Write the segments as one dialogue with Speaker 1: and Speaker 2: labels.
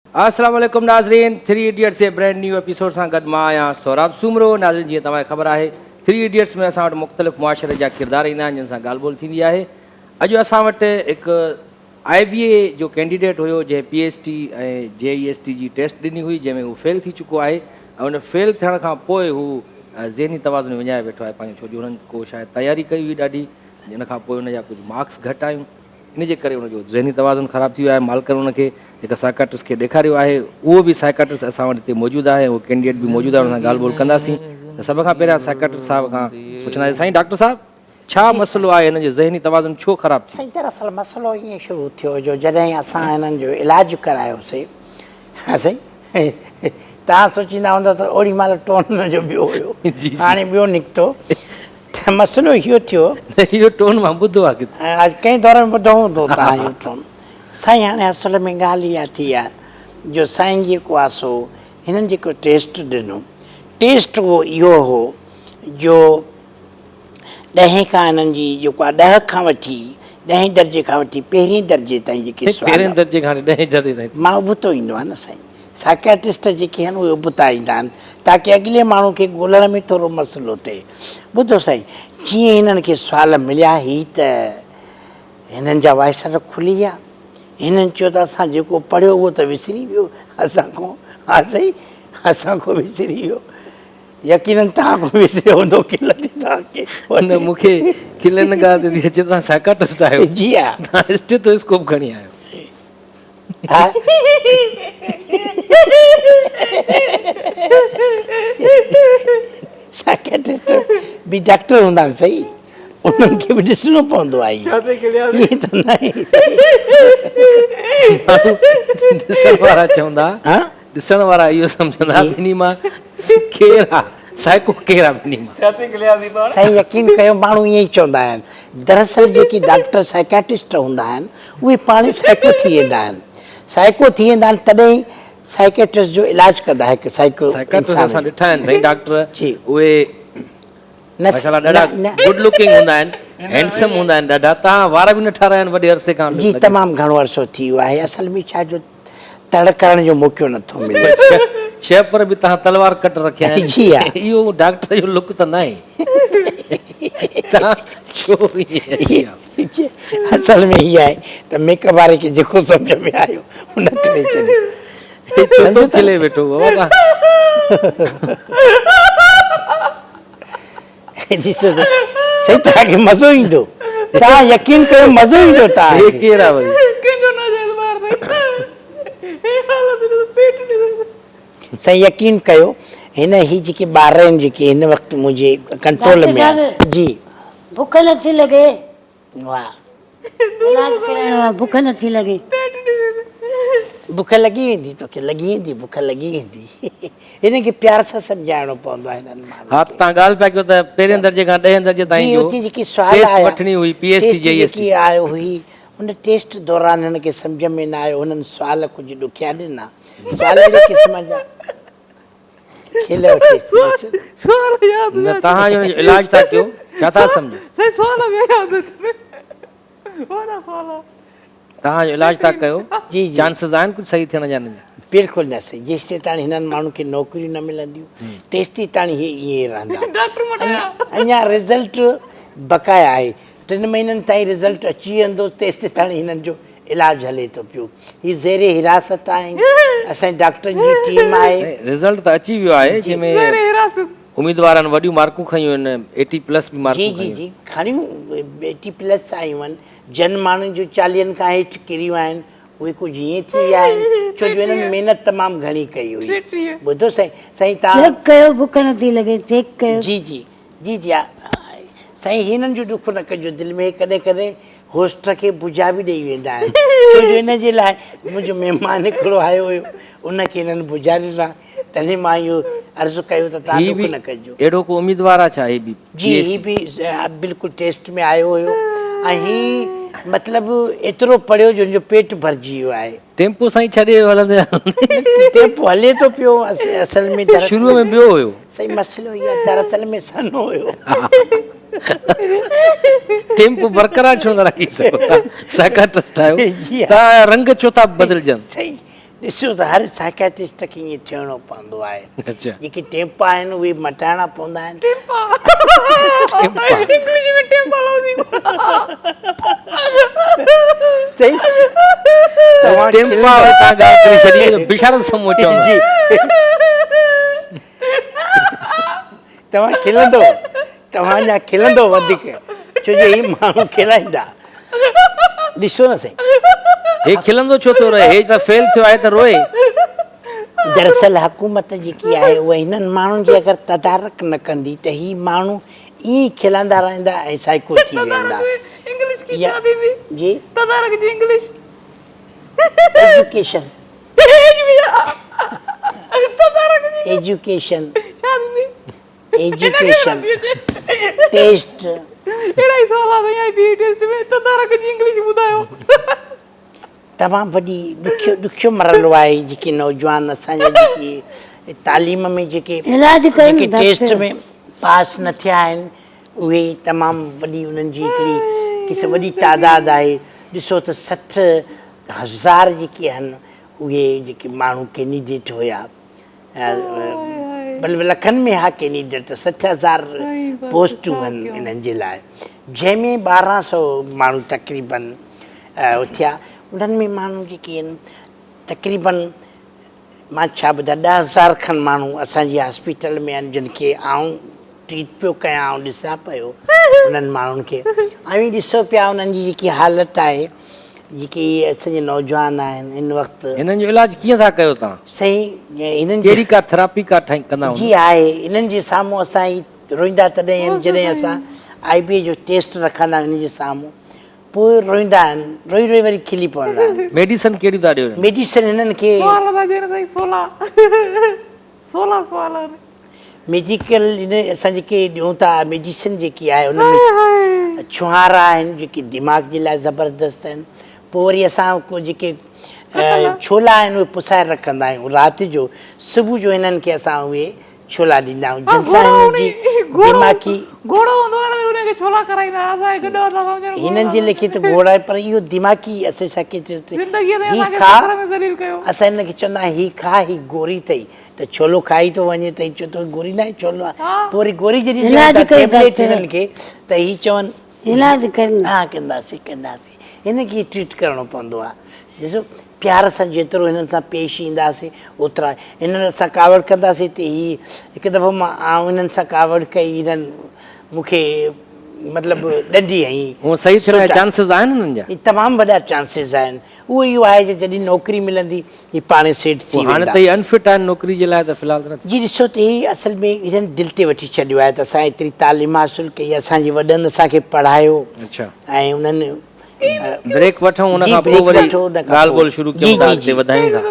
Speaker 1: अस्सलाम वालेकुम नाज़रीन, 3 इडियट्स जे ब्रांड न्यू एपिसोड सां गॾु मां आहियां सौरभ सूमरो। नाज़रीन, जीअं तव्हांखे ख़बर आहे 3 इडियट्स में असां वटि मुख़्तलिफ़ मुआशरे जा किरदार ईंदा आहिनि जिन सां ॻाल्हि ॿोल थींदी आहे। अॼु असां वटि हिकु IBA जो कैंडिडेट हुयो जंहिं PST ऐं JEST जी टेस्ट ॾिनी हुई, जंहिंमें हू फेल थी चुको आहे ऐं उन फेल थियण खां पोइ हू ज़हनी तवाज़ुन विञाए वेठो आहे पंहिंजो, छो जो हुननि को शायदि तयारी कई हुई ॾाढी, जिन खां पोइ हुनजा कुझु मार्क्स घटि आहियूं, इन जे करे हुनजो ज़हनी तवाज़ुन ख़राबु थी वियो आहे। मालिकनि हुनखे हिकु साइकाट्रिस्ट खे ॾेखारियो आहे, उहो बि साइकाट्रिस्ट असां वटि हिते मौजूदु आहे, उहो कैंडिडेट बि मौजूदु आहे, हुन सां ॻाल्हि ॿोल कंदासीं। त सभ खां पहिरियां साइकाट्रिस्ट साहिब खां पुछंदासीं, साईं डॉक्टर साहिबु छा मसइलो आहे, हिन जो ज़हनी तवाज़ुन छो ख़राबु थी?
Speaker 2: साईं दरअसल मसइलो ईअं शुरू थियो जो जॾहिं असां हिननि जो इलाजु करायोसीं, साईं तव्हां सोचींदा हूंदव त ओड़ी महिल टोन हुनजो ॿियो हुयो, हाणे ॿियो निकितो। त मसइलो इहो थियो,
Speaker 1: इहो टोन मां ॿुधो आहे
Speaker 2: अॼु कंहिं दौर में ॿुधो हूंदो तव्हां इहो टोन। साईं हाणे असल में ॻाल्हि इहा थी आहे जो साईं जेको आहे सो हिननि जेको टेस्ट ॾिनो, टेस्ट उहो इहो हो जो 10 खां हिननि जी जेको आहे 10 खां वठी 10 दर्जे खां वठी पहिरीं दर्जे ताईं जेके
Speaker 1: पहिरें दर्जे खां 10 दर्जे ताईं
Speaker 2: मां उबतो ईंदो आहे न साईं। साइकेट्रिस्ट जेके आहिनि उहे उबता ईंदा आहिनि ताकी अॻिले माण्हू खे ॻोल्हण में थोरो मसइलो थिए। ॿुधो साईं, कीअं हिननि खे सुवाल मिलिया, ही त हिननि जा वाइसर खुली विया। हिननि चयो त असां जेको पढ़ियो उहो त विसरी वियो असांखां। हा साईं, असांखां विसरी वियो, यकीनन तव्हां को विसरियो हूंदो खिल थी तव्हांखे।
Speaker 1: न मूंखे खिल न ॻाल्हि थी अचे, तव्हां साइकाट्रिस्ट आहियो।
Speaker 2: जी हा,
Speaker 1: तव्हां स्टेथोस्कोप खणी आहियो।
Speaker 2: हा साइकेट्रिस्ट बि डॉक्टर हूंदा आहिनि सही, उन्हनि खे बि ॾिसणो पवंदो आहे। ईअं त न
Speaker 1: ॾिसण वारा चवंदा, ॾिसण वारा इहो सम्झंदा ॿिन्ही मां केरु आहे, साइको केरु आहे ॿिन्ही मां।
Speaker 2: साईं यकीन कयो, माण्हू ईअं ई चवंदा आहिनि। दरअसल जेके डॉक्टर साइकेट्रिस्ट हूंदा आहिनि उहे पाण साइको थी वेंदा आहिनि, साइको थी वेंदा आहिनि तॾहिं साइकेट्रिस्ट जो इलाजु कंदा। हिकु
Speaker 1: साइकाट्रिस्ट असां ॾिठा आहिनि साईं डॉक्टर,
Speaker 2: जी
Speaker 1: उहे ॾाढा गुड लुकिंग हूंदा आहिनि, हैंडसम हूंदा आहिनि ॾाढा। तव्हां वार बि न ठाहिराया आहिनि वॾे अरसे खां?
Speaker 2: जी तमामु घणो अरसो थी वियो आहे। असल में छा जो तड़ करण जो मौक़ो नथो मिले।
Speaker 1: शेफ पर बि तव्हां तलवार कट रखिया आहिनि।
Speaker 2: जी हा,
Speaker 1: इहो डॉक्टर जो लुक त न आहे।
Speaker 2: असल में इहा आहे त मेकअप वारे खे जेको सम्झ में आयो उन करे छॾियो।
Speaker 1: खिले वेठो
Speaker 2: ॾिसो सही, तव्हांखे मज़ो ईंदो, तव्हां यकीन कयो मज़ो ईंदो। तव्हां
Speaker 1: केरु आहे वरी?
Speaker 2: साईं यकीन कयो, हिन ही जेके ॿार आहिनि जेके हिन वक़्तु मुंहिंजे कंट्रोल में आहिनि। जी
Speaker 3: बुख नथी लॻे? वाह, इलाज कराइणो आहे, बुख नथी लॻे।
Speaker 2: बुख लॻी वेंदी, तोखे लॻी वेंदी, बुख लॻी वेंदी। हिनखे प्यार सां सम्झाइणो पवंदो आहे हिननि माण्हुनि खे।
Speaker 1: हा, तव्हां ॻाल्हि पिया कयो त पहिरें दर्जे खां 10 दर्जे ताईं जो
Speaker 2: हुते जेकी सुवाल
Speaker 1: टेस्ट
Speaker 2: आया,
Speaker 1: वठणी हुई, PST
Speaker 2: जेकी आयो हुई, उन टेस्ट दौरान हिन खे सम्झ में न आयो। हुननि सुवाल कुझु ॾुखिया ॾिना, सुवाल अहिड़े क़िस्म जा खिल वठी।
Speaker 1: न तव्हांजो इलाज था कयो, छा था सम्झो? तव्हांजो इलाज था कयो,
Speaker 2: जी जी,
Speaker 1: चांसिस आहिनि कुझु सही थियण जा?
Speaker 2: बिल्कुलु न सही। जेसिताईं ताणी हिननि माण्हुनि खे नौकरियूं न मिलंदियूं तेसिताईं ताणी हे ईअं रहंदा। अञा रिज़ल्ट बक़ाया आहे, 3 महीननि ताईं रिज़ल्ट अची वेंदो, तेसिताईं ताणी हिननि जो इलाजु हले थो पियो। हीअ ज़ेरे हिरासत आहिनि, असांजे डॉक्टरनि जी टीम आहे।
Speaker 1: रिज़ल्ट त अची वियो आहे, जंहिंमें उम्मीदवारनि वॾियूं मार्कूं खयूं आहिनि, 80+ बि मार्कूं।
Speaker 2: जी जी जी, खणियूं 80+ आयूं आहिनि। जन माण्हुनि जो 40 खां हेठि किरियूं आहिनि, उहे कुझु ईअं थी विया आहिनि छो जो हिननि महिनत तमामु घणी कई हुई। ॿुधो साईं, साईं तव्हां
Speaker 3: चेक कयो, बुख नथी लॻे, चेक कयो।
Speaker 2: जी जी जी जी साईं, हिननि जो ॾुख न कजो दिलि में। कॾहिं कॾहिं होस्ट खे बुझा बि ॾेई वेंदा आहिनि, छो जो हिन जे लाइ मुंहिंजो महिमान हिकिड़ो आयो हुयो, उनखे हिननि बुझा ॾिना, तॾहिं मां इहो अर्ज़ु कयो त तव्हां ॾुख न कजो।
Speaker 1: अहिड़ो को उम्मीदवार आहे छा? हे बि
Speaker 2: जी, हीअ बि बिल्कुलु टेस्ट में आयो हुयो ऐं हीअ मतिलबु एतिरो पढ़ियो जो हुनजो पेट भरिजी वियो आहे।
Speaker 1: टेम्पो साईं छॾे हलंदे
Speaker 2: टेम्पो हले थो पियो। असल में
Speaker 1: शुरूअ में ॿियो हुयो
Speaker 2: सही, मसइलो इहो आहे दरअसल में सनो हुयो।
Speaker 1: टेम्पो बरक़रार छो न रखी सघो था? साइकाट्रिस्ट आहियो, तव्हां रंग छो था बदिलजनि?
Speaker 2: सही, ॾिसो त हर साइकेट्रिस्ट खे ईअं थियणो पवंदो आहे।
Speaker 1: अच्छा
Speaker 2: जेके टेम्पा आहिनि उहे मटाइणा पवंदा आहिनि। सही? तव्हां
Speaker 1: टेम्पा तव्हां ॻाल्हि करे छॾी त बिशारत समूह चवंदो।
Speaker 2: जी तव्हां खिलंदो, तव्हांजा खिलंदो वधीक, छो जो ही माण्हू खिलाईंदा। ॾिसो न साईं,
Speaker 1: हे खिलंदो छो थो रहे? हे त फेल थियो आहे त रोए।
Speaker 2: दरअसल हुकूमत जेकी आहे उहा हिननि माण्हुनि जी अगरि तदारक न कंदी त ही माण्हू ईअं ई खिलंदा रहंदा ऐं साइको थी वेंदा। या- जी एजुकेशन एजुकेशन एजुकेशन टेस्ट तमामु वॾी ॾुखियो मरलो आहे। जेके नौजवान असांजा जेके तालीम में जेके टेस्ट में पास न थिया आहिनि उहे तमामु वॾी उन्हनि जी हिकिड़ी क़िस्म वॾी तादाद आहे। ॾिसो त 60,000 जेके आहिनि उहे जेके माण्हू कैंडिडेट हुया, बल्कि लखनि में हा कैंडिडेट, 60,000 पोस्टूं आहिनि इन्हनि जे लाइ, जंहिंमें 1200 माण्हू तक़रीबन थिया। उन्हनि में माण्हू जेके आहिनि तक़रीबन मां छा ॿुधायां 10,000 खनि माण्हू असांजी हॉस्पिटल में आहिनि जिन खे आऊं ट्रीट पियो कयां ऐं ॾिसां पियो उन्हनि माण्हुनि खे। ऐं ॾिसो पिया उन्हनि जी जेकी हालति आहे, जेके असांजे नौजवान आहिनि हिन वक़्तु।
Speaker 1: हिननि जो इलाज कीअं था कयो तव्हां?
Speaker 2: सही हिननि
Speaker 1: कहिड़ी का थेरापी का कंदा
Speaker 2: जी आहे। हिननि जे साम्हूं असां रोईंदा तॾहिं आहिनि जॾहिं असां IBA जो टेस्ट रखंदा आहियूं हिन जे साम्हूं, पोइ रोईंदा आहिनि, रोई रोई वरी खिली पवंदा आहिनि।
Speaker 1: मेडिसिन कहिड़ी था ॾियो?
Speaker 2: मेडिसिन हिननि खे मेडिकल असां जेके ॾियूं था मेडिसिन जेकी आहे उनमें छुहारा आहिनि जेके दिमाग़ जे लाइ ज़बरदस्त आहिनि। पोइ वरी असां को जेके छोला आहिनि उहे पुसाए रखंदा आहियूं राति जो, सुबुह जो हिननि खे असां उहे छोला ॾींदा आहियूं जंहिंसां हिननि जे लेखे त घोड़ आहे, पर इहो दिमाग़ी असां असां हिनखे चवंदा आहियूं ही खा, ही गोरी अथई, त छोलो खाई थो वञे त चओ थो गोरी न आहे छोलो आहे। पोइ वरी गोरी जॾहिं हिननि खे त ही चवनि हा कंदासीं कंदासीं, हिनखे ट्रीट करिणो पवंदो आहे। ॾिसो प्यार सां जेतिरो हिननि सां पेश ईंदासीं ओतिरा, हिननि सां कावड़ कंदासीं त ही हिकु दफ़ो मां हिननि सां कावड़ कई, हिननि मूंखे मतिलबु ॾंडी हईं।
Speaker 1: सही थियण जा चांसिस आहिनि हिननि जा?
Speaker 2: तमामु वॾा चांसिस आहिनि। उहो इहो आहे जो जॾहिं नौकिरी मिलंदी ही पाणे सेट थी वेंदा।
Speaker 1: हाणे त ही अनफिट आहिनि नौकिरी जे लाइ त फ़िलहाल
Speaker 2: जी ॾिसो त ही असल में हिननि दिलि ते वठी छॾियो आहे त असां एतिरी तालीम हासिलु कई, असांजे वॾनि असांखे पढ़ायो ऐं उन्हनि
Speaker 1: ब्रेक वठूं, उन खां पोइ वरी ॻाल्हि ॿोल शुरू कयूं था, अॻिते वधायूं था।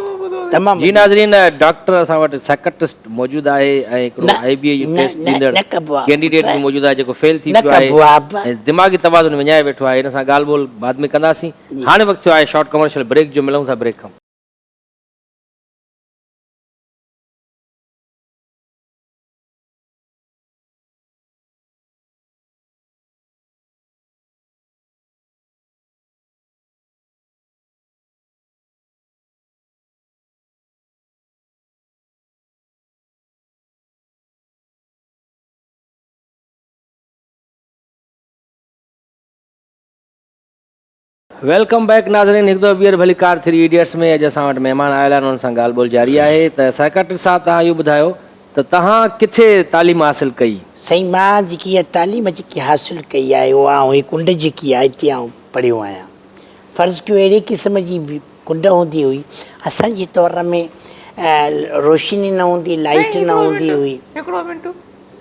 Speaker 2: तमामु
Speaker 1: जी नाज़रीन, डॉक्टर असां वटि साइकेट्रिस्ट मौजूदु आहे ऐं हिकिड़ो IBA जो टेस्ट ॾींदड़ कैंडिडेट बि मौजूदु आहे जेको फेल थी पियो आहे ऐं दिमाग़ी तवाज़ुन विञाए वेठो आहे। हिन सां ॻाल्हि ॿोल बाद में कंदासीं। हाणे वक़्तु थियो आहे शॉर्ट कमर्शियल ब्रेक जो, मिलूं था ब्रेक खां। वेलकम बैक नाज़रीन, हिकु दफ़ो ॿीहर भली कार 3 इडियट्स में अॼु असां वटि महिमान आयल आहिनि, हुननि सां ॻाल्हि ॿोल जारी आहे। त साइकेट्रिस्ट साहब, तव्हां इहो ॿुधायो त तव्हां किथे तालीम हासिलु कई?
Speaker 2: साईं मां जेकी इहा तालीम जेकी हासिलु कई आहे उहा ऐं कुंड जेकी आहे हिते आउं पढ़ियो आहियां। फ़र्ज़ु कयो अहिड़े क़िस्म जी कुंड हूंदी हुई, असांजे दौर में रोशनी न हूंदी, लाइट न हूंदी हुई।
Speaker 4: हिकिड़ो मिंट,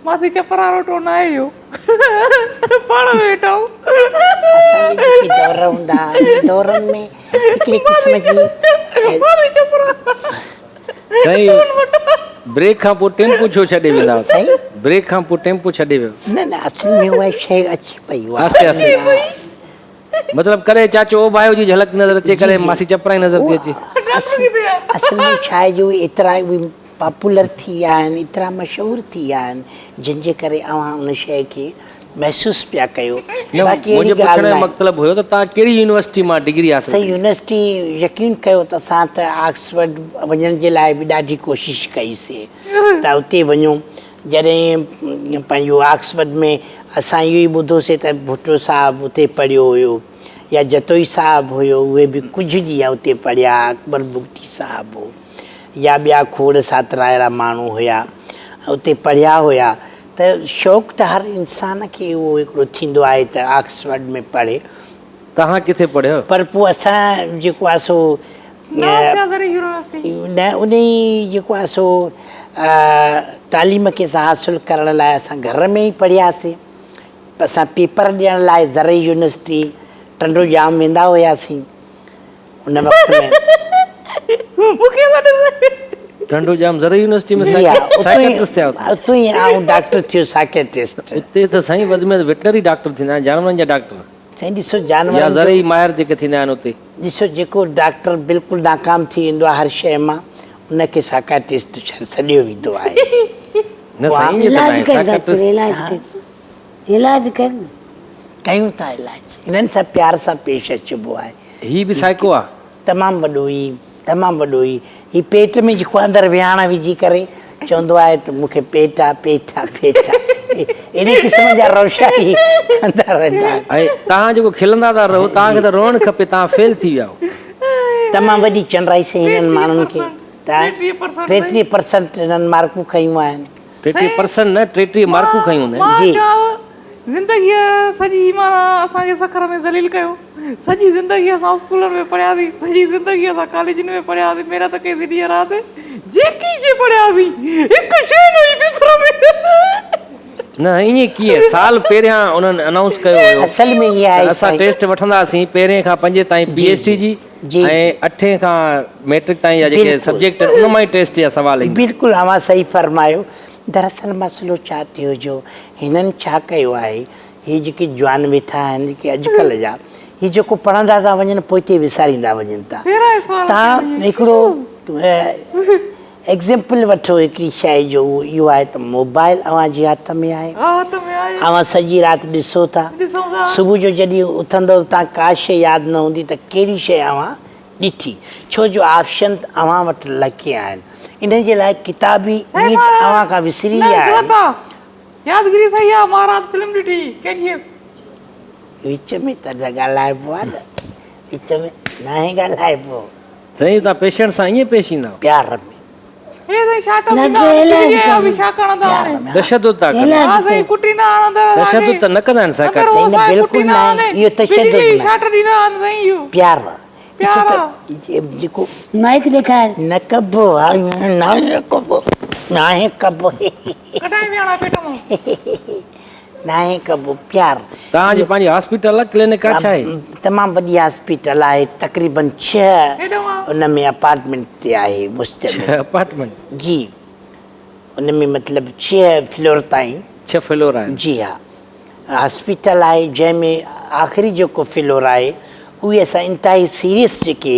Speaker 4: मासी चपरारो टोन आहे इहो पाण वेठा
Speaker 2: असांजे जेके दौर हूंदा हुआ दौरनि में हिकिड़े क़िस्म जी
Speaker 1: सही। ब्रेक खां पोइ टेम्पू छो छॾे वेंदा?
Speaker 2: साईं
Speaker 1: ब्रेक खां पोइ टेम्पू छॾे वियो?
Speaker 2: न असल में उहा शइ अची पई
Speaker 1: आस्ते आस्ते, मतिलबु करे चाचो ओ भाई जी झलक नज़र अचे, करे मासी चपराई नज़र थी अचे।
Speaker 2: असल में छा आहे जो एतिरा पॉपुलर थी विया आहिनि, एतिरा मशहूरु थी विया आहिनि, जंहिंजे करे अवां उन शइ खे महसूसु पिया कयो।
Speaker 1: न,
Speaker 2: बाक़ी
Speaker 1: मुंहिंजे
Speaker 2: अहिड़ी ॻाल्हि
Speaker 1: पुछण
Speaker 2: न
Speaker 1: जो
Speaker 2: आहे।
Speaker 1: मतिलबु हुयो त तव्हां कहिड़ी यूनिवर्सिटी मां डिग्री हासिल
Speaker 2: सही
Speaker 1: कई?
Speaker 2: यूनिवर्सिटी यकीन कयो त असां त ऑक्सफर्ड वञण जे लाइ बि ॾाढी कोशिशि कईसीं त उते वञूं। जॾहिं पंहिंजो ऑक्सफर्ड में असां इहो ई ॿुधोसीं त भुट्टो साहिबु उते पढ़ियो हुयो या जतोई साहिबु हुयो, उहे बि कुझु ॾींहं उते पढ़िया, अकबर बुगटी साहिबु हो या ॿिया खोड़ सातरा अहिड़ा माण्हू हुया उते पढ़िया हुया। त शौक़ु त हर इंसान खे उहो हिकिड़ो थींदो आहे त ऑक्सफर्ड में पढ़े।
Speaker 1: तव्हां किथे पढ़ियो?
Speaker 2: पर पोइ असां जेको आहे सो न उन जेको आहे सो तालीम खे असां हासिलु करण लाइ असां घर में ई पढ़ियासीं। असां पेपर ॾियण लाइ ज़रई यूनिवर्सिटी टंडो जाम वेंदा हुआसीं उन वक़्त में।
Speaker 1: टंडो जाम ज़रई यूनिवर्सिटी में
Speaker 2: जी हा,
Speaker 1: साइकियाट्रिस्ट थिया हुते?
Speaker 2: उतो ई आउं डॉक्टर थियो, साइकियाट्रिस्ट।
Speaker 1: उते त साईं वधि में वेटनरी डॉक्टर थींदा आहिनि, जानवरनि जा डॉक्टर
Speaker 2: साईं ॾिसो
Speaker 1: या
Speaker 2: जानवर
Speaker 1: ज़रई माहिर जेके थींदा आहिनि उते।
Speaker 2: ॾिसो जेको डॉक्टर बिल्कुलु नाकाम थी वेंदो आहे हर शइ मां, उनखे साइकियाट्रिस्ट सॾियो वेंदो आहे।
Speaker 1: न साईं इएं त
Speaker 3: इलाज
Speaker 1: नाहे,
Speaker 3: कर डॉक्टर,
Speaker 1: साइकियाट्रिस्ट
Speaker 3: इलाज कर, इलाज कर।
Speaker 2: कयूं था इलाज, हिननि सां प्यार सां पेश अचिबो आहे।
Speaker 1: ही बि साइको आहे?
Speaker 2: तमामु वॾो ई, तमामु वॾो ई। ही पेट में जेको अंदरि विहाण विझी करे चवंदो आहे त मूंखे पेट आहे, पेट आहे, पेट आहे। अहिड़े क़िस्म जा रोशाई कंदा रहंदा आहिनि।
Speaker 1: ऐं तव्हां जेको खिलंदा था रहो, तव्हांखे त रोअणु खपे, तव्हां फेल थी विया हो।
Speaker 2: तमामु वॾी चंडाई से हिननि माण्हुनि खे। 33% हिननि मार्कूं खयूं आहिनि।
Speaker 1: 33% न, 33 मार्कूं खयूं हूंदा
Speaker 2: जी।
Speaker 4: ज़िंदगीअ सॼी माना असांखे सखर में ज़लील कयो। सॼी ज़िंदगी असां स्कूलनि में पढ़ियासीं, सॼी ज़िंदगी असां कॉलेजनि में पढ़ियासीं, महिनत कईसीं ॾींहं राति, जेकी शइ पढ़ियासीं हिकु शइ न हुई पेपर में।
Speaker 1: न ईअं कीअं? साल पहिरियां उन्हनि अनाउंस कयो हुयो
Speaker 2: असल में इहा आहे
Speaker 1: असां
Speaker 2: साईं।
Speaker 1: टेस्ट वठंदासीं 1 खां 5 ताईं PhD जी
Speaker 2: जी,
Speaker 1: ऐं 8 खां मैट्रिक ताईं जा जेके
Speaker 2: बिल्कुलु।
Speaker 1: सब्जेक्ट आहिनि उन मां ई टेस्ट जा सवाल ईंदा।
Speaker 2: बिल्कुलु अवां सही फरमायो। दरअसल मसइलो छा थियो जो हिननि छा कयो आहे, हीअ जेके जवान वेठा आहिनि जेके अॼुकल्ह जा, हीअ जेको पढ़ंदा था वञनि पोइ हिते विसारींदा वञनि था। तव्हां हिकिड़ो एग्ज़ाम्पल वठो हिकिड़ी शइ जो, इहो आहे त मोबाइल अव्हां जे हथ में आहे, अव्हां सॼी राति ॾिसो था, सुबुह जो जॾहिं उथंदव तव्हां का शइ यादि न हूंदी त कहिड़ी शइ अव्हां ॾिठी, छो जो ऑप्शन अव्हां वटि लखे आहिनि। इन जे लाइ किताबी नीत अव्हां खां विसरी विया आहिनि।
Speaker 4: यादगिरी सही आहे, महाराज फिल्म ॾिठी कहिड़ी?
Speaker 2: विच में त न ॻाल्हाइबो आहे न, विच में न आहे ॻाल्हाइबो।
Speaker 1: साईं तव्हां पेशेंट सां ईअं पेश ईंदा हो?
Speaker 2: प्यार में,
Speaker 1: तशद्दुद था कनि? तशद्दुद त न कंदा आहिनि साइकियाट्रिस्ट।
Speaker 2: बिल्कुलु न आहे, इहो तशद्दुद न आहे, प्यार आहे। ॾिसो त जेको
Speaker 3: माइक ॾेखार।
Speaker 2: न कबो आहे, न कबो, न आहे कबो, न आहे कबो, प्यार।
Speaker 1: तव्हांजी पंहिंजी हॉस्पिटल आहे, क्लिनिक आहे, छा आहे?
Speaker 2: तमामु वॾी हॉस्पिटल आहे, तक़रीबन 6 उन में अपार्टमेंट ते आहे मुश्तमिल।
Speaker 1: अपार्टमेंट?
Speaker 2: जी, उन में मतिलबु 6 फ्लोर ताईं।
Speaker 1: 6 फ्लोर आहिनि?
Speaker 2: जी हा, हॉस्पिटल आहे जंहिंमें आख़िरी जेको फ्लोर आहे उहे असां इंतिहाई सीरियस जेके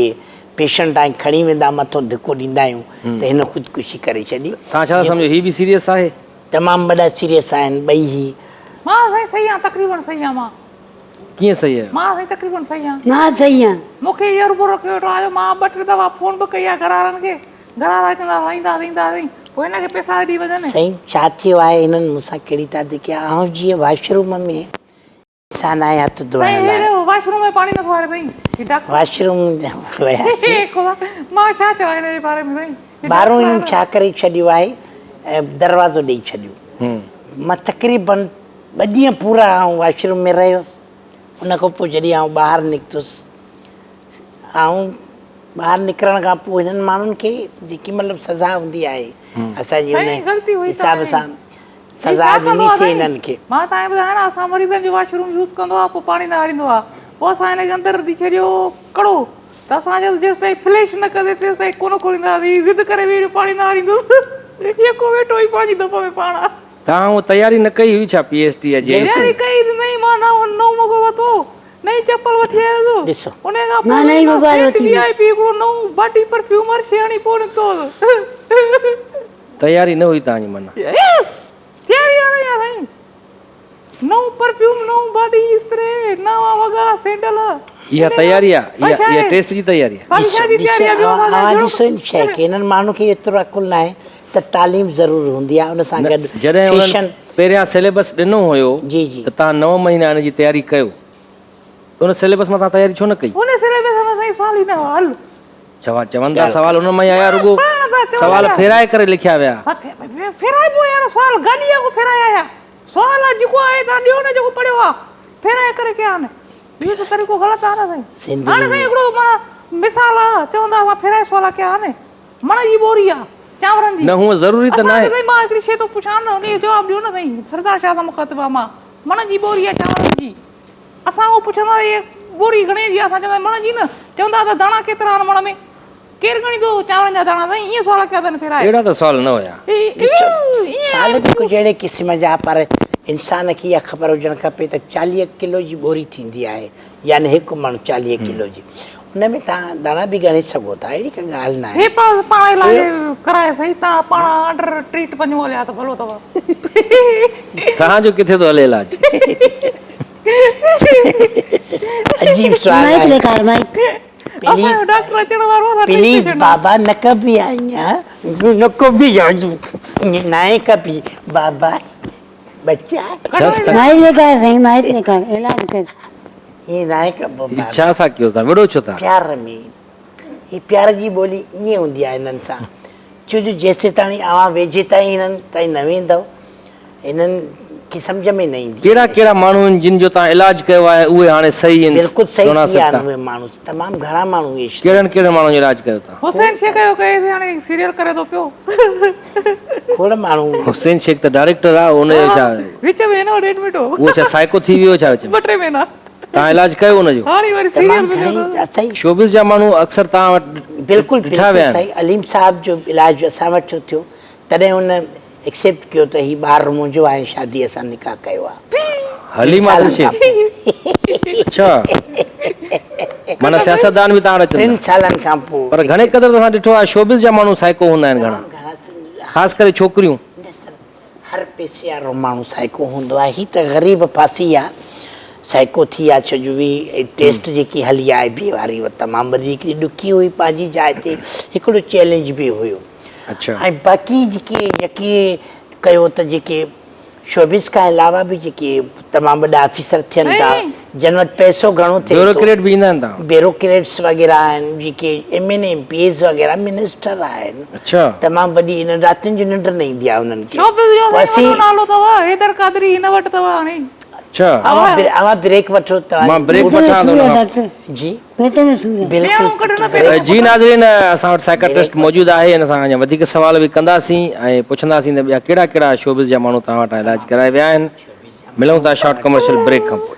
Speaker 2: पेशेंट आहिनि खणी वेंदा, मथो धिको ॾींदा आहियूं त हिन ख़ुदकुशी करे छॾी।
Speaker 1: तव्हां छा सम्झो हीअ बि सीरियस आहे?
Speaker 2: तमामु वॾा सीरियस आहिनि ॿई ही।
Speaker 4: मां सही आहे, तक़रीबन सही आहे। मां
Speaker 1: कीअं सही आहे?
Speaker 4: मां तक़रीबन सही आहे।
Speaker 3: मां सही आहियां।
Speaker 4: मूंखे इहो रुपो रखियो वेठो आहे, मां 2-3 दफ़ा फोन बि कई आहे घर वारनि खे, घर वारा चवंदा ईंदासीं, पोइ हिनखे पैसा ॾेई वञनि।
Speaker 2: साईं छा थियो आहे, हिननि मूंसां कहिड़ी तारीख़ कया, आउं जीअं वॉशरूम में इंसानु आहे हथ धोइण लाइ,
Speaker 4: वॉशरूम में पाणी नथो हले साईं,
Speaker 2: वॉशरूम वियासीं,
Speaker 4: मां छा चवां हिन जे बारे में साईं?
Speaker 2: ॿाहिरों हिननि छा करे छॾियो आहे, दरवाज़ो ॾेई छॾियो। मां तक़रीबन 2 ॾींहं पूरा आउं वॉशरूम में रहियुसि। उन खां पोइ जॾहिं आउं ॿाहिरि निकितुसि, आउं ॿाहिरि निकिरण खां पोइ हिननि माण्हुनि खे जेकी मतिलबु सज़ा हूंदी आहे असांजी उन हिसाब सां सज़ा ॾिनीसीं हिननि खे।
Speaker 4: मां तव्हांखे ॿुधायां न, असां मरीज़नि जो वॉशरूम यूज़ कंदो आहे, पोइ पाणी न हलींदो आहे, पोइ असां हिनजे अंदरि ॾेई छॾियो कड़ो, त असां जेसि ताईं फ्लैश न कंदे तेसि ताईं कोन खोलींदासीं, ज़िद करे वेही पाणी न हलींदो, जेको वेठो ई पंहिंजी दफ़ा में पाण।
Speaker 1: तव्हां उहा तयारी न कई हुई छा PhD या
Speaker 4: तयारी कई नहीं, मां नओं मोगो वरितो, नई चप्पल वठी आयुसि,
Speaker 2: ॾिसो
Speaker 4: उन खां पोइ
Speaker 3: नई मोबाइल वठी
Speaker 4: VIP हिकिड़ो नओं बॉडी परफ्यूमर शेणी पोइ निकितो।
Speaker 1: तयारी न हुई तव्हांजी? माना
Speaker 4: तयारी आहे साईं, नओं परफ्यूम, नओं बॉडी स्प्रे, नवा वॻा, सैंडल।
Speaker 1: इहा तयारी आहे, इहा टेस्ट जी तयारी आहे।
Speaker 4: हाली शादी तयारी आहे, ॿियो मां
Speaker 2: अवां
Speaker 4: जहिड़ो-
Speaker 2: ॾिसो इन शइ खे इन्हनि माण्हू खे एतिरो अकुल न आहे त तालीम ज़रूरु हूंदी आहे उन सां गॾु
Speaker 1: जॾहिं उन्हनि
Speaker 2: फैशन।
Speaker 1: पहिरियां सिलेबस ॾिनो हुयो
Speaker 2: जी जी
Speaker 1: त तव्हां 9 महीना हिन जी तयारी कयो, उन सिलेबस मां तव्हां तयारी छो न कई?
Speaker 4: उन सिलेबस में साईं सवाल ई न हो, हल।
Speaker 1: चवंदा सवाल उन मां ई आया, रुगो सवाल फेराए करे लिखिया विया।
Speaker 4: फेराइबो यार, सवाल गाॾीअ को फेराया या सवाल जेको आहे तव्हां ॾियो न, जेको पढ़ियो आहे फेराए करे कया न, इहो त तरीक़ो ग़लति आहे न साईं।
Speaker 2: सिंधी
Speaker 4: हाणे साईं हिकिड़ो मां मिसाल आहे, चवंदा असां फेराए सवाल कया न, मण जी बोरी आहे चांवरनि जी।
Speaker 1: न हूअं ज़रूरी त न आहे।
Speaker 4: साईं मां हिकिड़ी शइ थो पुछां न, उनजो जवाबु ॾियो न साईं। सरदार शाह सां मुखातिब आहे मां, मण जी बोरी आहे चांवरनि जी। असां उहो पुछंदा इहे बोरी घणे जी आहे, असां चवंदा मण जी न, चवंदा त दाणा केतिरा आहिनि मण में, केरु ॻणींदो चांवरनि जा दाणा साईं, ईअं सवाल कया अथनि फेराए।
Speaker 1: अहिड़ा त सवाल न हुया।
Speaker 2: साल बि कुझु अहिड़े क़िस्म जा, पर इंसान खे इहा ख़बर हुजणु खपे त 40 किलो जी बोरी थींदी आहे, यानी हिकु मण 40 किलो जी, उन में तव्हां दाणा बि ॻणे सघो था, अहिड़ी का ॻाल्हि न आहे।
Speaker 4: हे पाण इलाज कराए साईं, तव्हां पाण अंडर ट्रीट पंहिंजो हलिया त भलो अथव।
Speaker 1: तव्हांजो किथे थो हले इलाज?
Speaker 2: अजीब सवाल
Speaker 3: माइक
Speaker 2: आहे।
Speaker 3: लेकर माइक।
Speaker 2: प्लीज
Speaker 4: डॉक्टर अचण वारो आहे,
Speaker 2: प्लीज बाबा न कभी आई न कभी नाए कभी बाबा बच्चा
Speaker 3: माइक लेकर नहीं, माइक लेकर इलाज कर।
Speaker 2: ये नाए कबो
Speaker 1: ही
Speaker 2: बाबा
Speaker 1: छा था कयो था, विड़ो छो था?
Speaker 2: प्यार में ये प्यार जी ॿोली ईअं हूंदी आहे हिननि सां, छो जो जेसि ताईं अवां वेझे ताईं हिननि ताईं न वेंदव हिननि खे सम्झ में न ईंदी।
Speaker 1: कहिड़ा कहिड़ा माण्हू आहिनि जिन जो तव्हां इलाज कयो आहे उहे हाणे सही आहिनि?
Speaker 2: बिल्कुलु सही
Speaker 1: दोना
Speaker 2: थी विया
Speaker 1: सघता।
Speaker 2: आहिनि उहे माण्हू, तमामु घणा माण्हू इहे
Speaker 1: कहिड़नि कहिड़े माण्हुनि जो इलाज कयो था?
Speaker 4: हुसैन शेख जो कई हाणे सीरियल करे थो पियो,
Speaker 2: खोड़ माण्हू।
Speaker 1: हुसैन शेख त डायरेक्टर आहे, उनजो छा
Speaker 4: विच में न एडमिट हो,
Speaker 1: उहो छा साइको थी वियो छा विच में?
Speaker 4: 2-3 महीना
Speaker 1: तव्हां इलाज कयो उनजो?
Speaker 4: हाणे वरी सीरियल
Speaker 2: तमामु
Speaker 4: मिलियो
Speaker 2: घणेई सही
Speaker 1: शोबिस जा माण्हू अक्सर तव्हां वटि
Speaker 2: बिल्कुलु
Speaker 1: ॾिठा विया
Speaker 2: बिल्कुलु
Speaker 1: आहिनि।
Speaker 2: सही। अलीम साहब जो इलाज असां वटि जो थियो, तॾहिं हुन एक्सेप्ट कयो त हीउ ॿारु मुंहिंजो आहे, शादी असां निकाह कयो आहे।
Speaker 1: हलीमा
Speaker 2: सालनि
Speaker 1: शेख?
Speaker 2: खां पोइ।
Speaker 1: अच्छा, माना सियासतदान बि तव्हां वटि
Speaker 2: 3
Speaker 1: अचनि था।
Speaker 2: सालनि खां पोइ।
Speaker 1: पर घणे क़दर असां ॾिठो आहे शोबिस जा माण्हू साइको हूंदा आहिनि घणा,
Speaker 2: घणा सिंध-
Speaker 1: ख़ासि करे छोकिरियूं।
Speaker 2: हर पैसे वारो माण्हू साइको हूंदो आहे, हीअ त ग़रीब फासी आहे, साइको थी आहे, छो जो बि टेस्ट जेकी हली आहे ॿिए वारी उहा तमामु वॾी हिकिड़ी ॾुखी हुई, पंहिंजी जाइ ते हिकिड़ो चैलेंज बि हुयो।
Speaker 1: अच्छा,
Speaker 2: ऐं बाक़ी जेके यकीन कयो त जेके शोबिस खां अलावा बि जेके तमामु वॾा ऑफिसर थियनि था, जिन वटि पैसो घणो थिए थो,
Speaker 1: ब्यूरोक्रेट बि ईंदा आहिनि तव्हां?
Speaker 2: ब्यूरोक्रेट्स वग़ैरह आहिनि, जेके MN MPs वग़ैरह मिनिस्टर आहिनि,
Speaker 1: अच्छा,
Speaker 2: तमामु वॾी इन रातिनि जी निंड न ईंदी आहे उन्हनि खे।
Speaker 4: शोबिस जो
Speaker 2: पोइ
Speaker 4: साईं वॾो नालो अथव हैदर क़ादरी, हिन वटि अथव हाणे।
Speaker 1: अच्छा,
Speaker 2: अवां ब्रेक वठो
Speaker 1: मां
Speaker 2: तव्हां
Speaker 1: ब्रेक वठां थो उन खां।
Speaker 3: डॉक्टर
Speaker 2: जी
Speaker 3: पेट में सूर है।
Speaker 2: बिल्कुलु
Speaker 1: जी नाज़रीन, असां वटि साइकाट्रिस्ट मौजूदु आहे, हिन सां अञा वधीक सवाल बि कंदासीं ऐं पुछंदासीं त ॿिया कहिड़ा कहिड़ा शोबिस जा माण्हू तव्हां वटां इलाज कराए विया आहिनि। मिलूं था शॉर्ट कमर्शियल ब्रेक खां पोइ।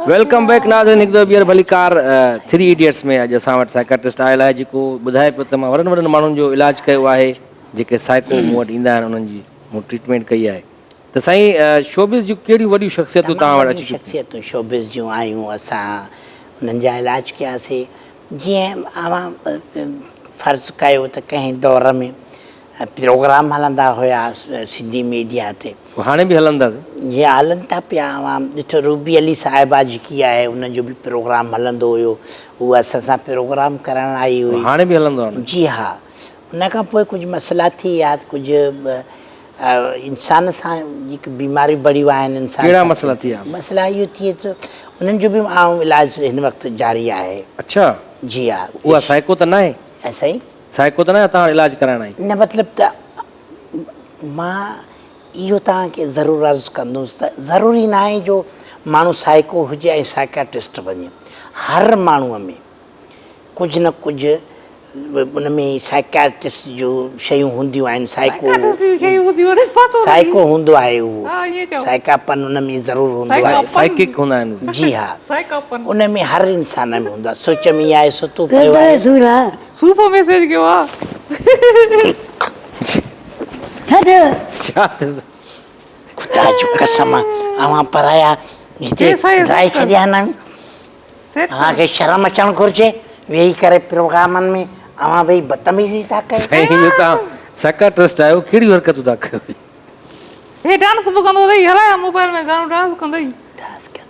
Speaker 1: वेलकम बैक नाज़रीन, हिकु दफ़ो ॿीहर भली कार 3 इडियट्स में अॼु असां वटि साइकाट्रिस्ट आयल आहे जेको ॿुधाए पियो त मां वॾनि वॾनि माण्हुनि जो इलाज कयो आहे, जेके साइको मूं वटि ईंदा आहिनि उन्हनि जी मूं ट्रीटमेंट कई आहे। त साईं, शोबिस जूं कहिड़ियूं वॾियूं शख़्सियतूं तव्हां वटि अची चुकियूं?
Speaker 2: शख़्सियतूं शोबिस जूं आयूं, असां उन्हनि जा इलाज कयासीं। जीअं अवां फ़र्ज़ु कयो त कंहिं दौर में प्रोग्राम हलंदा हुया सिंधी मीडिया ते,
Speaker 1: हाणे बि हलंदा?
Speaker 2: जीअं हलनि था पिया। अवां ॾिठो रूबी अली साहिबा जेकी आहे उनजो बि प्रोग्राम हलंदो हुयो, उहा असां सां प्रोग्राम करणु आई हुई।
Speaker 1: हाणे बि हलंदो आहे?
Speaker 2: जी हा। उन खां पोइ कुझु मसइला थी विया, कुझु इंसान सां जेके बीमारियूं बड़ियूं आहिनि इंसान।
Speaker 1: कहिड़ा मसइला थी विया?
Speaker 2: मसइला इहो थिए थो, उन्हनि जो बि आऊं इलाजु हिन वक़्तु जारी आहे।
Speaker 1: अच्छा,
Speaker 2: जी हा।
Speaker 1: उहा साइको त न आहे?
Speaker 2: ऐसा ई
Speaker 1: साइको त न आहे तव्हां इलाज कराइण आई?
Speaker 2: न, मतिलबु त मां इहो तव्हांखे ज़रूरु अर्ज़ु कंदुसि त ज़रूरी न आहे जो माण्हू साइको हुजे ऐं साइकाट्रिस्ट वञे। हर माण्हूअ में कुझु न कुझु उन में साइकियाट्रिस्ट जो शयूं हूंदियूं आहिनि
Speaker 4: साइको
Speaker 2: साइको हूंदो आहे उहो
Speaker 4: हाँ, ये चओ।
Speaker 2: साइकापन उन में ज़रूरु हूंदो आहे
Speaker 4: साइकापन।
Speaker 1: साइकिक हूंदा आहिनि
Speaker 2: जी हा
Speaker 4: साइकापन
Speaker 2: उन में हर इंसान में हूंदो आहे सोच में इहा आहे सुतो पियो
Speaker 3: पेट
Speaker 2: आहे
Speaker 3: जो सूर आहे
Speaker 4: सूफ़ मैसेज कयो आहे
Speaker 3: छॾ
Speaker 1: छा थियो?
Speaker 2: खुदा जो कसम अवां पराया हिते
Speaker 4: केस आहे?
Speaker 2: ड्राए छॾिया आहिनि
Speaker 4: सेट
Speaker 2: अव्हांखे शर्म अचणु घुरिजे वेही करे प्रोग्रामनि में अवां भई बदतमीज़ी था कयो
Speaker 1: साईं इहो तव्हां साइकाट्रिस्ट आहियो कहिड़ियूं हरकतूं था कयो?
Speaker 4: हे डांस बि कंदो अथई हलाया मोबाइल में गानो डांस कंदई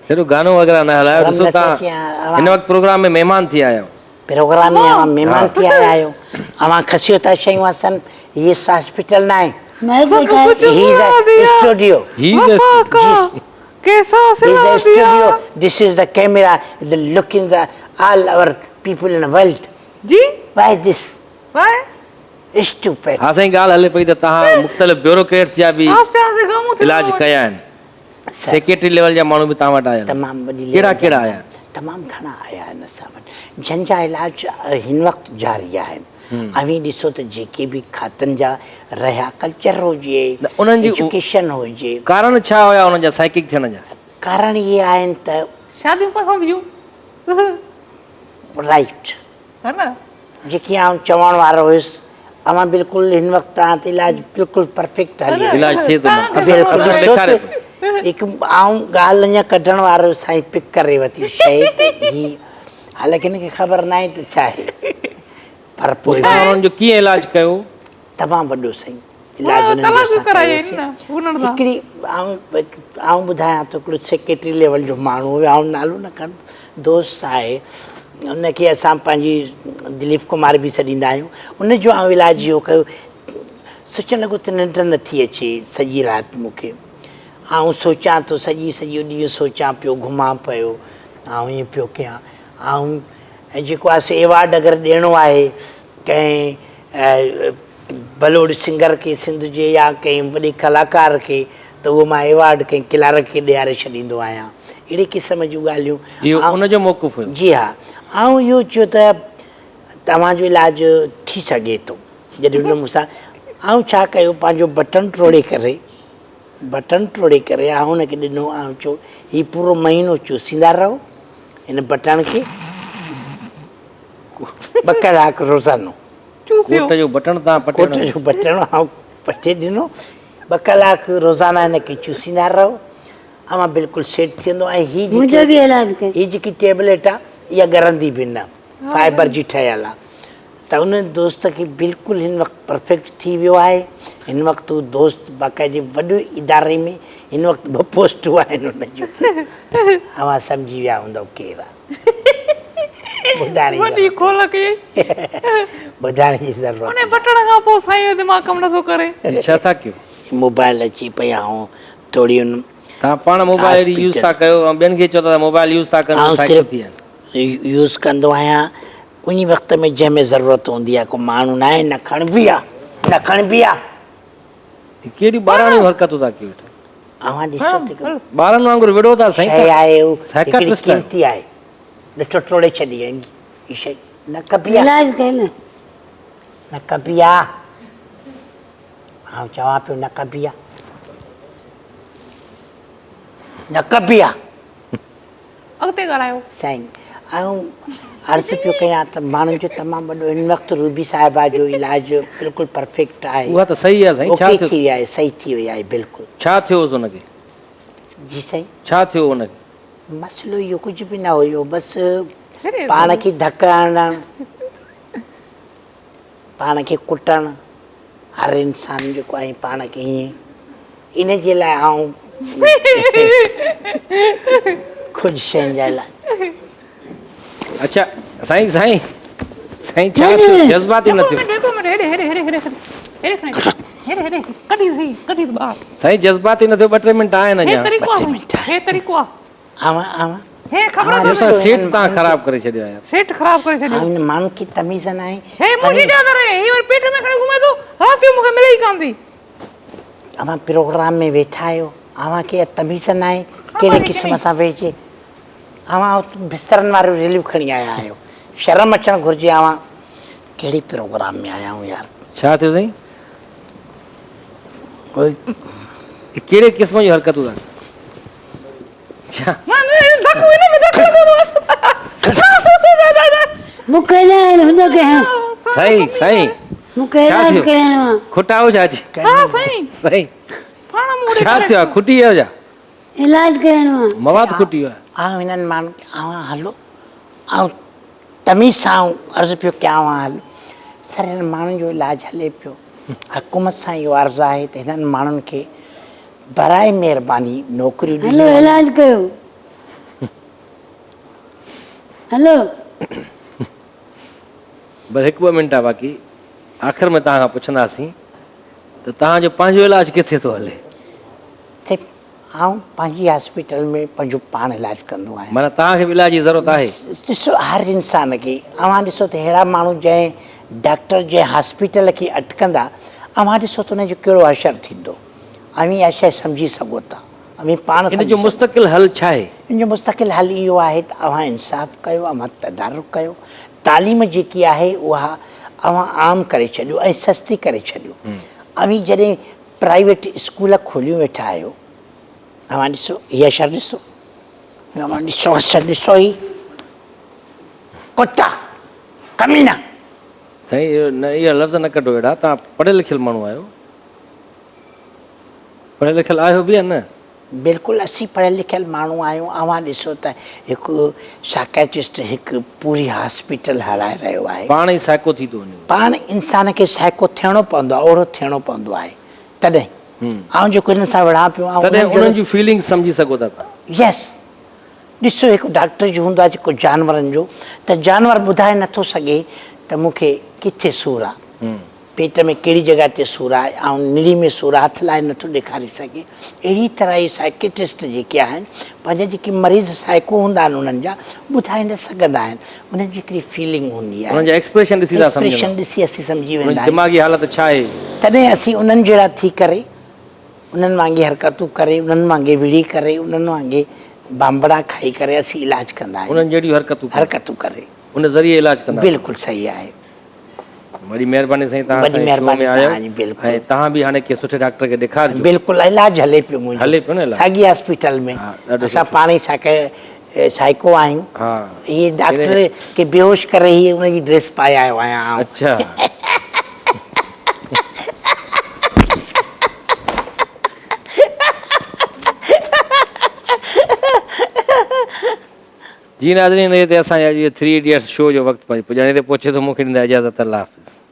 Speaker 1: हेॾो गानो वग़ैरह न हलायो
Speaker 2: शर्म
Speaker 1: ॾिसो
Speaker 2: नथो
Speaker 1: तव्हां
Speaker 2: अचे,
Speaker 1: हिन वक़्तु प्रोग्राम में महिमान थी आया आहियो
Speaker 2: प्रोग्राम में अवां महिमान थी आया आहियो अवां खसियो था शयूं असन हीअ हॉस्पिटल न आहे
Speaker 3: मैं
Speaker 4: सब
Speaker 3: देखा
Speaker 4: कुछ
Speaker 2: ही इज़
Speaker 4: सुना दिया।
Speaker 2: A studio
Speaker 1: He is a-
Speaker 4: वफा का कैसा
Speaker 2: He is
Speaker 4: सिला
Speaker 2: a
Speaker 4: Diya
Speaker 2: studio. This is the camera, the look in the all our people in the world.
Speaker 4: Ji
Speaker 2: Why this?
Speaker 4: भाई
Speaker 2: Stupid.
Speaker 1: हा साईं ॻाल्हि हले पई त तव्हां मुख़्तलिफ़ ब्यूरोक्रेट्स जा बि
Speaker 4: आस्था से गामो थी
Speaker 1: इलाज कया आहिनि सेक्रेटरी लेवल जा माण्हू बि तव्हां वटि आया आहिनि
Speaker 2: तमामु वॾी
Speaker 1: कहिड़ा
Speaker 2: level
Speaker 1: कहिड़ा
Speaker 2: जा-
Speaker 1: आया?
Speaker 2: तमामु घणा आया आहिनि असां वटि जंहिंजा इलाज हिन वक़्तु जारी आहिनि अवी ॾिसो त जेके बि खातनि जा रहिया कल्चर हुजे
Speaker 1: न, उन्हनि जी-
Speaker 2: एजुकेशन हुजे
Speaker 1: कारण छा हुया हुननि जा साइकिक थियण जा?
Speaker 2: कारण इहे आहिनि त
Speaker 4: शादियूं पसंदि जूं
Speaker 2: राइट
Speaker 4: है ना
Speaker 2: जेकी आउं चवण वारो हुयुसि अवां बिल्कुलु हिन वक़्तु तव्हां ते इलाजु बिल्कुलु परफेक्ट हली रहियो
Speaker 1: इलाज थिए थो
Speaker 4: तव्हां
Speaker 1: असर
Speaker 2: बिल्कुलु
Speaker 1: असर
Speaker 2: ॾिसो
Speaker 1: ॾेखारे
Speaker 2: त हिकु आउं ॻाल्हि अञा कढण वारो साईं पिक करे वरिती शइ त ही हालांकि हिनखे ख़बर न आहे त छा आहे पर पोइ
Speaker 1: तव्हां हुननि जो कीअं इलाज कयो?
Speaker 2: तमामु वॾो साईं इलाजु हुननि जो
Speaker 4: तलाक
Speaker 2: असां
Speaker 4: कराए
Speaker 2: कयोसीं।
Speaker 4: न हुननि सां
Speaker 2: हिकिड़ी आउं ॿुधायां थो हिकिड़ो सेक्रेटरी लेवल जो माण्हू हुयो आउं नालो न खण दोस्त आहे उनखे असां पंहिंजी दिलीप कुमार बि सॾींदा आहियूं उनजो आउं इलाजु इहो कयो सोचणु लॻो त निंड नथी अचे सॼी राति मूंखे आउं सोचां थो सॼो ॾींहुं सोचां पियो घुमां पियो आउं ईअं पियो कयां आउं ऐं जेको आहे सो एवार्ड अगरि ॾियणो आहे कंहिं बलोड सिंगर खे सिंध जे या कंहिं वॾे कलाकार खे त उहो मां एवार्ड कंहिं क्लार्क खे ॾियारे छॾींदो आहियां अहिड़े क़िस्म जूं ॻाल्हियूं
Speaker 1: इहो
Speaker 2: ऐं-
Speaker 1: उनजो मौक़ुफ़ हुयो?
Speaker 2: जी हा ऐं इहो चयो त तव्हांजो इलाजु थी सघे थो जॾहिं हुन मूंसां आउं छा कयो पंहिंजो बटन टोड़े करे आउं हुनखे ॾिनो ऐं चयो हीउ पूरो महीनो चूसींदा रहो हिन बटण खे 2 कलाक रोज़ानो
Speaker 4: चूसियो
Speaker 1: कोट जो बटण तव्हां
Speaker 2: कोट
Speaker 1: पटे
Speaker 2: जो बटण आउं पटे ॾिनो 2 कलाक रोज़ाना हिनखे चूसींदा रहो ऐं मां बिल्कुलु सेट थी वेंदो ऐं
Speaker 3: मुंहिंजो बि इलाज कयो
Speaker 2: हीअ जेकी टेबलेट आहे इहा ॻरंदी बि न फाइबर जी ठहियल आहे त उन दोस्त खे बिल्कुलु हिन वक़्तु परफेक्ट थी वियो आहे हिन वक़्तु उहो दोस्त बाक़ाइदे वॾे इदारे में हिन वक़्तु 2 पोस्टूं आहिनि हुन जूं अवां सम्झी विया हूंदव केरु आहे
Speaker 4: वॾी खोल कई
Speaker 2: ॿुधाइण जी ज़रूरत
Speaker 4: उन बटण खां पोइ साईं जो दिमाग़ कमु नथो करे
Speaker 1: छा था कयो?
Speaker 2: मोबाइल अची पई ऐं थोरी हुन
Speaker 1: तव्हां पाण मोबाइल यूज़ था कयो ऐं ॿियनि खे चओ था मोबाइल यूज़ था कनि
Speaker 2: ऐं
Speaker 1: साइकिल थी आहिनि
Speaker 2: यूज़ कंदो आहियां उन वक़्त में जंहिंमें ज़रूरत हूंदी आहे को माण्हू न आहे न खणबी आहे
Speaker 1: कहिड़ियूं ॿारहं हरकतूं था कयो?
Speaker 2: अवां ॾिसो त
Speaker 1: ॿारनि वांगुरु विड़ो था
Speaker 2: शइ
Speaker 1: साईं
Speaker 2: आहे उहो हिकिड़ी
Speaker 1: साइकाट्रिस्ट आहियो?
Speaker 2: कीमती आहे ॾिठो टोड़े छॾी आहे हीअ शइ न कबी आहे
Speaker 3: इलाज कयो न
Speaker 2: न कबी आहे आउं चवां पियो न कबी आहे न कबी आहे
Speaker 4: अॻिते ॻाल्हायो
Speaker 2: साईं ऐं अर्ज़ु पियो कयां त माण्हुनि जो तमामु वॾो हिन वक़्तु रूबी साहिबा जो इलाजु बिल्कुलु परफेक्ट आहे
Speaker 1: उहा त सही आहे साईं छा
Speaker 2: ओके
Speaker 1: थियो
Speaker 2: थी वई आहे सही थी वई आहे बिल्कुलु
Speaker 1: छा थियो हुनसि हुनखे?
Speaker 2: जी साईं
Speaker 1: छा थियो हुनखे?
Speaker 2: मसइलो इहो कुझु बि न हुयो बसि
Speaker 4: अरे
Speaker 2: पाण खे धक हणणु पाण खे कुटणु हर इंसान जेको आहे पाण खे हीअं इन जे लाइ आउं कुझु शयुनि जे लाइ
Speaker 1: अच्छा साईं साईं साईं छा थियो? जज़्बाती न थियो?
Speaker 4: कढी ॿार
Speaker 1: साईं जज़्बाती न थियो 2-3 मिंट आहिनि
Speaker 4: हे
Speaker 1: अञा
Speaker 4: तरीक़ो
Speaker 2: बस
Speaker 4: आहे
Speaker 2: मिंट।
Speaker 4: हे तरीक़ो आहे
Speaker 2: आवां
Speaker 4: हे ख़बर
Speaker 2: हाँ,
Speaker 4: आहे
Speaker 1: ॾिसो
Speaker 2: ॾिसो,
Speaker 1: सेठ
Speaker 2: हिन-
Speaker 1: तव्हां ख़राबु करे छॾियो यार
Speaker 4: सेठ ख़राब करे छॾियो
Speaker 2: हिन माण्हू खे तमीज़ न आहे
Speaker 4: हे मुंहिंजी चादर आहे ही वरी पेट में खणी घुमे थो राति जो मूंखे मिले ई कान थी
Speaker 2: अवां प्रोग्राम में वेठा आहियो अवां खे तमीज़ न आहे कहिड़े क़िस्म सां वेहिजे अवां बिस्तरनि वारो रिलीव खणी आया आहियो शर्म अचणु घुरिजे अवां कहिड़े प्रोग्राम में आया हूँ यार?
Speaker 1: छा थियो साईं?
Speaker 2: कोई
Speaker 1: कहिड़े क़िस्म जी हरकतूं था? छा
Speaker 3: मूंखे न हुनखे
Speaker 1: साईं साईं
Speaker 3: मूंखे
Speaker 1: छा
Speaker 3: इलाज
Speaker 1: थियो?
Speaker 3: कराइणो आहे।
Speaker 1: खुटाओ छा जी?
Speaker 4: हा साईं
Speaker 1: साईं
Speaker 4: पाण मूंखे
Speaker 1: छा थियो आहे? खुटी वियो छा?
Speaker 3: इलाज कराइणो आहे।
Speaker 1: मवाद खुटी वियो आहे?
Speaker 2: हिननि माण्हुनि खे हलो ऐं तमीज़ सां अर्ज़ु पियो कयांव हलो सर हिननि माण्हुनि जो इलाजु हले पियो। हुकूमत सां इहो अर्ज़ु आहे त हिननि माण्हुनि खे बराए महिरबानी नौकरियूं
Speaker 3: हलो
Speaker 2: ॾिनियूं।
Speaker 3: इलाज कयो। हलो
Speaker 1: बस हिकु ॿ मिंट आहे बाक़ी। आख़िर में तव्हां खां पुछंदासीं त तव्हांजो पंहिंजो इलाजु किथे थो हले?
Speaker 2: आउं पंहिंजी हॉस्पिटल में पंहिंजो पाण इलाजु कंदो आहियां।
Speaker 1: माना तव्हांखे बि इलाज जी ज़रूरत आहे?
Speaker 2: ॾिसो हर इंसान खे अव्हां ॾिसो त अहिड़ा माण्हू जंहिं डॉक्टर जंहिं हॉस्पिटल खे अटकंदा अव्हां ॾिसो त हुनजो कहिड़ो असरु थींदो। अव्हां इहा शइ सम्झी सघो था। अव्हां पाण
Speaker 1: इन जो मुस्तक़िल हल छा आहे?
Speaker 2: इन जो मुस्तक़िल हल इहो आहे त अव्हां इंसाफ़ कयो, अव्हां तदारुक कयो, तालीम जेकी आहे उहा अव्हां आम करे छॾियो ऐं सस्ती करे छॾियो। अव्हां जॾहिं प्राइवेट स्कूल खोलियूं वेठा आहियो अव्हां ॾिसो हीअ असरु ॾिसो, अव्हां ॾिसो असरु ॾिसो ही कुता कमीना।
Speaker 1: साईं इहो लफ़्ज़ न कढो अहिड़ा, तव्हां पढ़ियल लिखियल माण्हू आहियो। पढ़ियल लिखियल आहियो बि या न?
Speaker 2: बिल्कुलु असीं पढ़ियल लिखियल माण्हू आहियूं। अव्हां ॾिसो त हिकु साइकेट्रिस्ट हिकु पूरी हॉस्पिटल हलाए रहियो आहे।
Speaker 1: पाण ई साइको थी थो वञे।
Speaker 2: पाण इंसान खे साइको थियणो पवंदो आहे, ओहिड़ो थियणो पवंदो आहे तॾहिं। ऐं जेको हिन सां विढ़ा पियो
Speaker 1: तॾहिं उन्हनि जूं फीलिंग्स सम्झी सघो था तव्हां।
Speaker 2: यस ॾिसो हिकु डॉक्टर जो हूंदो आहे जेको जानवरनि जो, त जानवर ॿुधाए नथो सघे त मूंखे किथे सूरु आहे, पेट में कहिड़ी जॻह ते सूरु आहे ऐं निड़ी में सूरु आहे, हथ लाइ नथो ॾेखारे सघे। अहिड़ी तरह ई साइकेट्रिस्ट जेके आहिनि पंहिंजा जेके मरीज़ साइको हूंदा आहिनि उन्हनि जा ॿुधाए न सघंदा आहिनि। उन्हनि जी हिकिड़ी फीलिंग हूंदी आहे,
Speaker 1: उन्हनि जा एक्सप्रेशन ॾिसी था सम्झो,
Speaker 2: एक्सप्रेशन ॾिसी असीं सम्झी वेंदा
Speaker 1: उन्हनि जी
Speaker 2: आहियूं।
Speaker 1: दिमाग़ी हालत छा आहे।
Speaker 2: तॾहिं असीं उन्हनि जहिड़ा थी करे, उन्हनि वांगुरु हरकतूं करे, उन्हनि वांगुरु विड़ी करे, उन्हनि वांगुरु बांबड़ा खाई करे असीं इलाजु कंदा आहियूं।
Speaker 1: उन्हनि जहिड़ियूं हरकतूं
Speaker 2: करे
Speaker 1: उन ज़रिए इलाजु कंदा।
Speaker 2: बिल्कुलु सही आहे।
Speaker 1: वॾी महिरबानी साईं, तव्हां
Speaker 2: वॾी महिरबानी तव्हांजी। बिल्कुलु
Speaker 1: ऐं तव्हां बि हाणे कंहिं सुठे डॉक्टर खे ॾेखारिजो।
Speaker 2: बिल्कुलु इलाजु हले पियो मुंहिंजो,
Speaker 1: हले पियो न इलाजु?
Speaker 2: साॻी हॉस्पिटल में असां पाण ई साइको आहियूं।
Speaker 1: हा
Speaker 2: इहे डॉक्टर खे बेहोश करे हीअ उनजी ड्रेस पाए आयो आहियां।
Speaker 1: अच्छा जी नाज़रीन, ये ते असांजा 3 इडियट्स शो जो वक़्तु पुॼाणे ते पहुचे थो। मूंखे ॾींदा इजाज़त। अल्लाह हाफ़िज़।